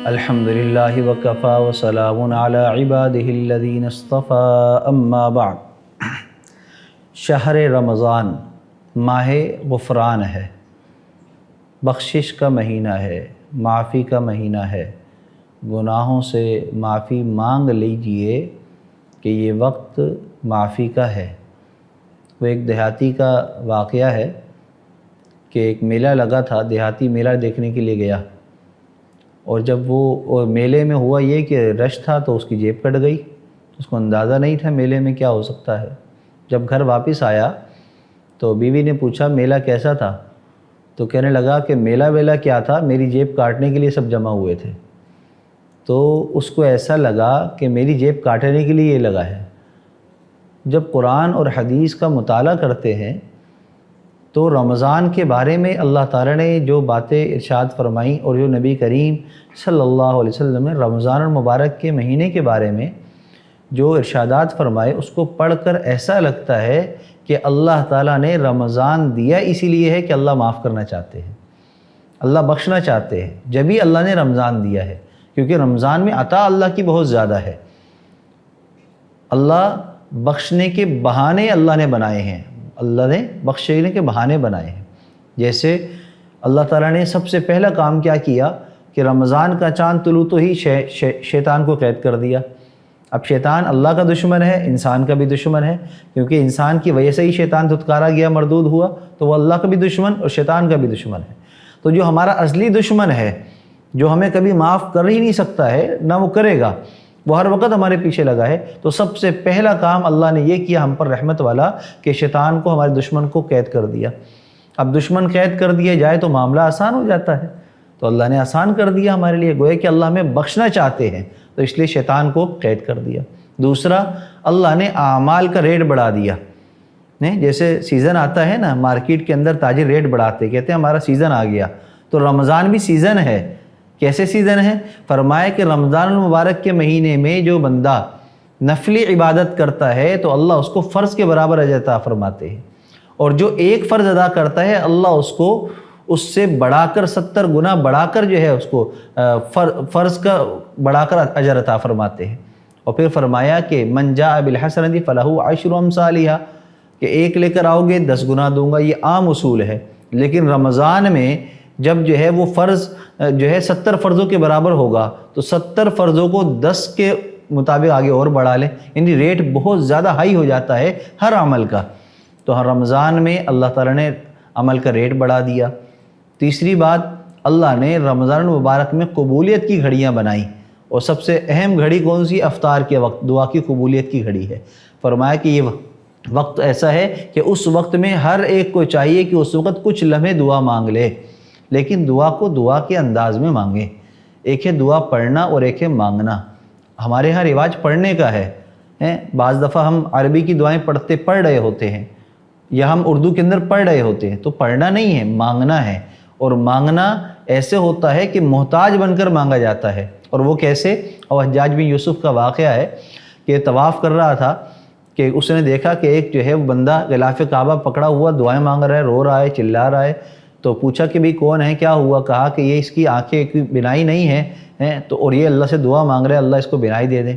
الحمدللہ وکفا وسلام علی عبادہ الذین اصطفیٰ اما بعد۔ شہر رمضان ماہ غفران ہے، بخشش کا مہینہ ہے، معافی کا مہینہ ہے۔ گناہوں سے معافی مانگ لیجئے کہ یہ وقت معافی کا ہے۔ وہ ایک دیہاتی کا واقعہ ہے کہ ایک میلہ لگا تھا، دیہاتی میلہ دیکھنے کے لیے گیا، اور جب وہ میلے میں ہوا یہ کہ رش تھا تو اس کی جیب کٹ گئی۔ اس کو اندازہ نہیں تھا میلے میں کیا ہو سکتا ہے۔ جب گھر واپس آیا تو بیوی نے پوچھا میلہ کیسا تھا؟ تو کہنے لگا کہ میلہ ویلہ کیا تھا، میری جیب کاٹنے کے لیے سب جمع ہوئے تھے۔ تو اس کو ایسا لگا کہ میری جیب کاٹنے کے لیے یہ لگا ہے۔ جب قرآن اور حدیث کا مطالعہ کرتے ہیں تو رمضان کے بارے میں اللہ تعالیٰ نے جو باتیں ارشاد فرمائیں اور جو نبی کریم صلی اللہ علیہ وسلم نے رمضان المبارک کے مہینے کے بارے میں جو ارشادات فرمائے، اس کو پڑھ کر ایسا لگتا ہے کہ اللہ تعالیٰ نے رمضان دیا اسی لیے ہے کہ اللہ معاف کرنا چاہتے ہیں، اللہ بخشنا چاہتے ہیں، جبھی اللہ نے رمضان دیا ہے، کیونکہ رمضان میں عطا اللہ کی بہت زیادہ ہے۔ اللہ بخشنے کے بہانے اللہ نے بنائے ہیں، اللہ نے بخشنے کے بہانے بنائے ہیں۔ جیسے اللہ تعالیٰ نے سب سے پہلا کام کیا کیا کہ رمضان کا چاند طلوع تو ہی شیطان کو قید کر دیا۔ اب شیطان اللہ کا دشمن ہے، انسان کا بھی دشمن ہے، کیونکہ انسان کی وجہ سے ہی شیطان دھتکارا گیا، مردود ہوا، تو وہ اللہ کا بھی دشمن اور شیطان کا بھی دشمن ہے۔ تو جو ہمارا اصلی دشمن ہے، جو ہمیں کبھی معاف کر ہی نہیں سکتا ہے، نہ وہ کرے گا، وہ ہر وقت ہمارے پیچھے لگا ہے، تو سب سے پہلا کام اللہ نے یہ کیا ہم پر رحمت والا کہ شیطان کو، ہمارے دشمن کو قید کر دیا۔ اب دشمن قید کر دیا جائے تو معاملہ آسان ہو جاتا ہے، تو اللہ نے آسان کر دیا ہمارے لیے، گویا کہ اللہ ہمیں بخشنا چاہتے ہیں، تو اس لیے شیطان کو قید کر دیا۔ دوسرا، اللہ نے اعمال کا ریٹ بڑھا دیا۔ جیسے سیزن آتا ہے نا، مارکیٹ کے اندر تاجر ریٹ بڑھاتے، کہتے ہیں ہمارا سیزن آ گیا، تو رمضان بھی سیزن ہے۔ کیسے سیزن ہے؟ فرمایا کہ رمضان المبارک کے مہینے میں جو بندہ نفلی عبادت کرتا ہے تو اللہ اس کو فرض کے برابر اجر عطا فرماتے ہیں، اور جو ایک فرض ادا کرتا ہے اللہ اس کو اس سے بڑھا کر 70 گنا بڑھا کر جو ہے اس کو فرض کا بڑھا کر اجر عطا فرماتے ہیں۔ اور پھر فرمایا کہ من جاء بالحسنۃ فلہ عشر امثالھا، کہ ایک لے کر آؤ گے 10 گنا دوں گا، یہ عام اصول ہے۔ لیکن رمضان میں جب جو ہے وہ فرض جو ہے 70 فرضوں کے برابر ہوگا تو 70 فرضوں کو 10 کے مطابق آگے اور بڑھا لیں، یعنی ریٹ بہت زیادہ ہائی ہو جاتا ہے ہر عمل کا۔ تو ہر رمضان میں اللہ تعالیٰ نے عمل کا ریٹ بڑھا دیا۔ تیسری بات، اللہ نے رمضان المبارک میں قبولیت کی گھڑیاں بنائیں، اور سب سے اہم گھڑی کون سی؟ افطار کے وقت دعا کی قبولیت کی گھڑی ہے۔ فرمایا کہ یہ وقت ایسا ہے کہ اس وقت میں ہر ایک کو چاہیے کہ اس وقت کچھ لمحے دعا مانگ لے، لیکن دعا کو دعا کے انداز میں مانگیں۔ ایک ہے دعا پڑھنا اور ایک ہے مانگنا۔ ہمارے ہاں رواج پڑھنے کا ہے، بعض دفعہ ہم عربی کی دعائیں پڑھ رہے ہوتے ہیں، یا ہم اردو کے اندر پڑھ رہے ہوتے ہیں، تو پڑھنا نہیں ہے، مانگنا ہے۔ اور مانگنا ایسے ہوتا ہے کہ محتاج بن کر مانگا جاتا ہے۔ اور وہ کیسے؟ اور حجاج بن یوسف کا واقعہ ہے کہ طواف کر رہا تھا کہ اس نے دیکھا کہ ایک جو ہے وہ بندہ غلاف کعبہ پکڑا ہوا دعائیں مانگ رہا ہے، رو رہا ہے، چلا رہا ہے۔ تو پوچھا کہ بھئی کون ہے، کیا ہوا؟ کہا کہ یہ اس کی آنکھیں کی بینائی نہیں ہے، تو اور یہ اللہ سے دعا مانگ رہا ہے اللہ اس کو بینائی دے دیں۔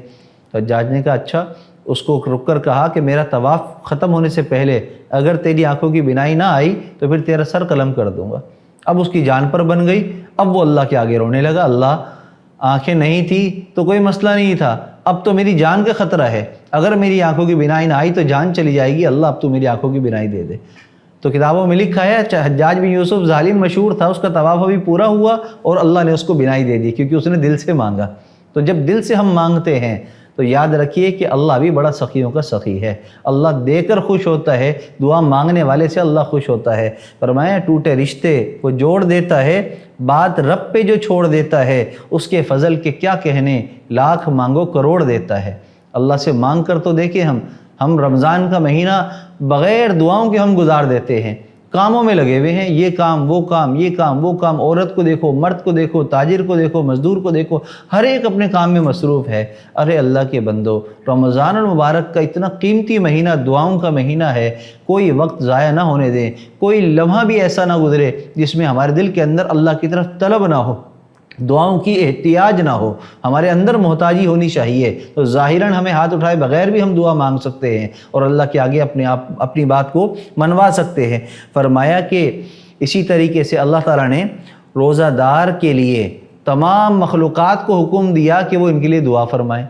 تو حجاج نے کہا اچھا، اس کو رک کر کہا کہ میرا طواف ختم ہونے سے پہلے اگر تیری آنکھوں کی بینائی نہ آئی تو پھر تیرا سر قلم کر دوں گا۔ اب اس کی جان پر بن گئی، اب وہ اللہ کے آگے رونے لگا، اللہ آنکھیں نہیں تھی تو کوئی مسئلہ نہیں تھا، اب تو میری جان کا خطرہ ہے، اگر میری آنکھوں کی بینائی نہ آئی تو جان چلی جائے گی، اللہ اب تو میری آنکھوں کی بینائی دے دے۔ تو کتابوں میں لکھا ہے حجاج بن یوسف ظالم مشہور تھا، اس کا طواف ابھی پورا ہوا اور اللہ نے اس کو بینائی دے دی، کیونکہ اس نے دل سے مانگا۔ تو جب دل سے ہم مانگتے ہیں تو یاد رکھیے کہ اللہ بھی بڑا سخیوں کا سخی ہے، اللہ دے کر خوش ہوتا ہے، دعا مانگنے والے سے اللہ خوش ہوتا ہے۔ فرمایا ٹوٹے رشتے وہ جوڑ دیتا ہے، بات رب پہ جو چھوڑ دیتا ہے، اس کے فضل کے کیا کہنے، لاکھ مانگو کروڑ دیتا ہے۔ اللہ سے مانگ کر تو دیکھیں، ہم رمضان کا مہینہ بغیر دعاؤں کے ہم گزار دیتے ہیں، کاموں میں لگے ہوئے ہیں، یہ کام وہ کام، یہ کام وہ کام، عورت کو دیکھو، مرد کو دیکھو، تاجر کو دیکھو، مزدور کو دیکھو، ہر ایک اپنے کام میں مصروف ہے۔ ارے اللہ کے بندو، رمضان المبارک کا اتنا قیمتی مہینہ، دعاؤں کا مہینہ ہے، کوئی وقت ضائع نہ ہونے دیں، کوئی لمحہ بھی ایسا نہ گزرے جس میں ہمارے دل کے اندر اللہ کی طرف طلب نہ ہو، دعاؤں کی احتیاج نہ ہو، ہمارے اندر محتاجی ہونی چاہیے۔ تو ظاہراً ہمیں ہاتھ اٹھائے بغیر بھی ہم دعا مانگ سکتے ہیں اور اللہ کے آگے اپنی بات کو منوا سکتے ہیں۔ فرمایا کہ اسی طریقے سے اللہ تعالیٰ نے روزہ دار کے لیے تمام مخلوقات کو حکم دیا کہ وہ ان کے لیے دعا فرمائیں۔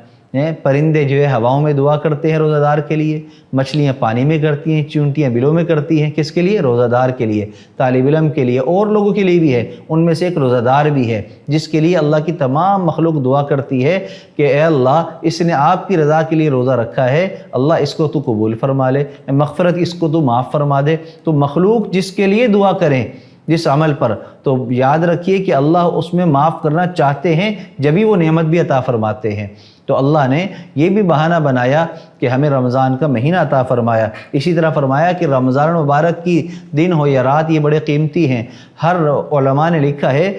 پرندے جو ہے ہواؤں میں دعا کرتے ہیں روزہ دار کے لیے، مچھلیاں پانی میں کرتی ہیں، چونٹیاں بلوں میں کرتی ہیں، کس کے لیے؟ روزہ دار کے لیے، طالب علم کے لیے، اور لوگوں کے لیے بھی ہے۔ ان میں سے ایک روزہ دار بھی ہے جس کے لیے اللہ کی تمام مخلوق دعا کرتی ہے کہ اے اللہ، اس نے آپ کی رضا کے لیے روزہ رکھا ہے، اللہ اس کو تو قبول فرما لے، مغفرت اس کو تو معاف فرما دے۔ تو مخلوق جس کے لیے دعا کریں جس عمل پر، تو یاد رکھیے کہ اللہ اس میں معاف کرنا چاہتے ہیں، جبھی وہ نعمت بھی عطا فرماتے ہیں۔ تو اللہ نے یہ بھی بہانہ بنایا کہ ہمیں رمضان کا مہینہ عطا فرمایا۔ اسی طرح فرمایا کہ رمضان مبارک کی دن ہو یا رات یہ بڑے قیمتی ہیں۔ ہر علماء نے لکھا ہے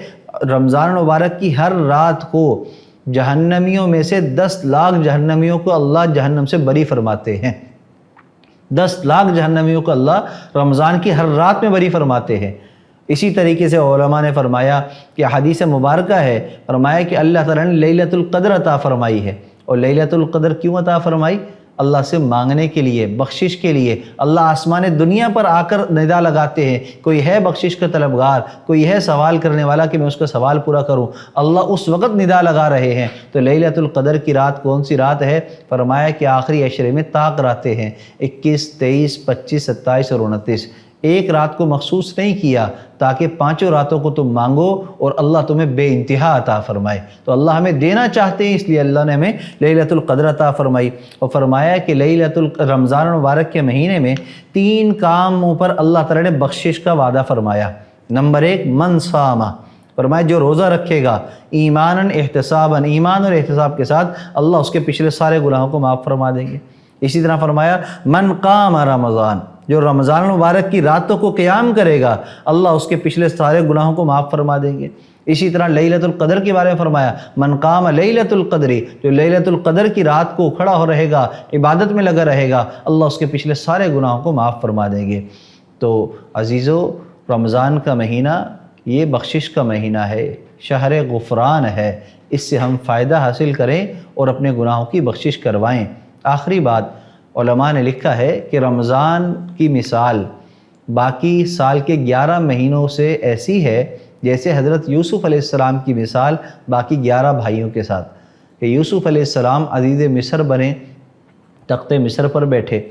رمضان مبارک کی ہر رات کو جہنمیوں میں سے 10 لاکھ جہنمیوں کو اللہ جہنم سے بری فرماتے ہیں۔ 10 لاکھ جہنمیوں کو اللہ رمضان کی ہر رات میں بری فرماتے ہیں۔ اسی طریقے سے علماء نے فرمایا کہ حدیث مبارکہ ہے، فرمایا کہ اللہ تعالیٰ نے لیلۃ القدر عطا فرمائی ہے۔ اور لیلۃ القدر کیوں عطا فرمائی؟ اللہ سے مانگنے کے لیے، بخشش کے لیے۔ اللہ آسمان دنیا پر آ کر ندا لگاتے ہیں، کوئی ہے بخشش کا طلبگار، کوئی ہے سوال کرنے والا کہ میں اس کا سوال پورا کروں، اللہ اس وقت ندا لگا رہے ہیں۔ تو لیلۃ القدر کی رات کون سی رات ہے؟ فرمایا کہ آخری عشرے میں طاق راتیں ہیں، 21، 23، 25، 27 اور 29۔ ایک رات کو مخصوص نہیں کیا تاکہ 5 راتوں کو تم مانگو اور اللہ تمہیں بے انتہا عطا فرمائے۔ تو اللہ ہمیں دینا چاہتے ہیں، اس لیے اللہ نے ہمیں لیلۃ القدر عطا فرمائی۔ اور فرمایا کہ رمضان المبارک کے مہینے میں 3 کاموں پر اللہ تعالیٰ نے بخشش کا وعدہ فرمایا۔ نمبر 1، من صام، فرمایا جو روزہ رکھے گا ایماناً احتساباً، ایمان اور احتساب کے ساتھ، اللہ اس کے پچھلے سارے گناہوں کو معاف فرما دیں گے۔ اسی طرح فرمایا من قام رمضان، جو رمضان المبارک کی راتوں کو قیام کرے گا، اللہ اس کے پچھلے سارے گناہوں کو معاف فرما دیں گے۔ اسی طرح لیلۃ القدر کے بارے میں فرمایا من قام لیلۃ القدر، جو لیلۃ القدر کی رات کو کھڑا ہو رہے گا، عبادت میں لگا رہے گا، اللہ اس کے پچھلے سارے گناہوں کو معاف فرما دیں گے۔ تو عزیزو، رمضان کا مہینہ یہ بخشش کا مہینہ ہے، شہر غفران ہے، اس سے ہم فائدہ حاصل کریں اور اپنے گناہوں کی بخشش کروائیں۔ آخری بات، علماء نے لکھا ہے کہ رمضان کی مثال باقی سال کے 11 مہینوں سے ایسی ہے جیسے حضرت یوسف علیہ السلام کی مثال باقی 11 بھائیوں کے ساتھ، کہ یوسف علیہ السلام عزیز مصر بنے، تخت مصر پر بیٹھے،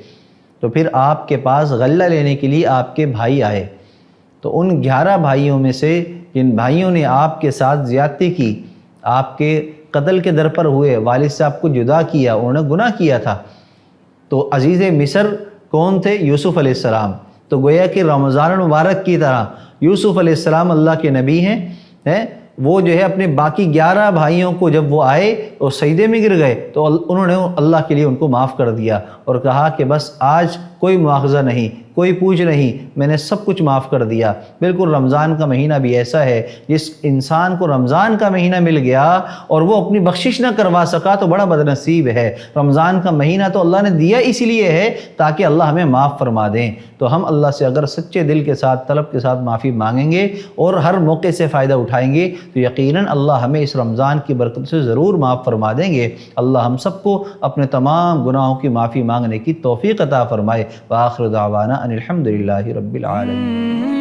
تو پھر آپ کے پاس غلہ لینے کے لیے آپ کے بھائی آئے، تو ان 11 بھائیوں میں سے جن بھائیوں نے آپ کے ساتھ زیادتی کی، آپ کے قتل کے در پر ہوئے، والد سے آپ کو جدا کیا، انہوں نے گناہ کیا تھا، تو عزیز مصر کون تھے؟ یوسف علیہ السلام۔ تو گویا کہ رمضان المبارک کی طرح یوسف علیہ السلام اللہ کے نبی ہیں، وہ جو ہے اپنے باقی 11 بھائیوں کو جب وہ آئے اور سجدے میں گر گئے تو انہوں نے اللہ کے لیے ان کو معاف کر دیا اور کہا کہ بس آج کوئی مواخذہ نہیں، کوئی پوچھ نہیں، میں نے سب کچھ معاف کر دیا۔ بالکل رمضان کا مہینہ بھی ایسا ہے، جس انسان کو رمضان کا مہینہ مل گیا اور وہ اپنی بخشش نہ کروا سکا تو بڑا بد نصیب ہے۔ رمضان کا مہینہ تو اللہ نے دیا اسی لیے ہے تاکہ اللہ ہمیں معاف فرما دیں۔ تو ہم اللہ سے اگر سچے دل کے ساتھ، طلب کے ساتھ معافی مانگیں گے اور ہر موقع سے فائدہ اٹھائیں گے تو یقیناً اللہ ہمیں اس رمضان کی برکت سے ضرور معاف فرما دیں گے۔ اللہ ہم سب کو اپنے تمام گناہوں کی معافی مانگنے کی توفیق عطا فرمائے۔ وآخر دعوانا ان الحمد للہ رب العالمین۔